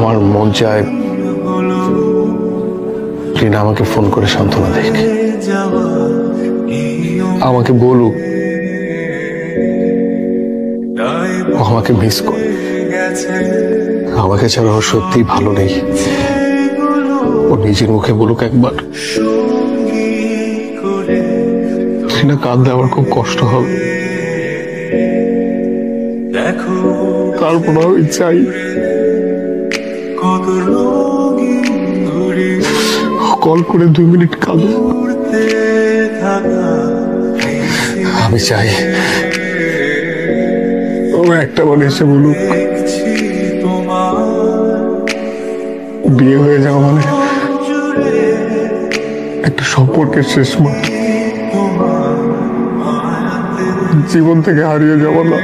আমার মন চায় রিনা আমাকে ফোন করে সান্ত্বনা দেখ, আমাকে বলুক ও আমাকে মিস করে, আমাকে ছাড়া ও সত্যি ভালো নেই। ও নিজের মুখে বলুক একবার। রিনা কাঁদলে আমার খুব কষ্ট হবে, তারপর আমি চাই কল করে 2 মিনিট কাঁদো। আমি চাই ও একটা বার এসে বলুক বিয়ে হয়ে যাওয়া মানে একটা সম্পর্কের শেষ মাত্র, জীবন থেকে হারিয়ে যাওয়া না।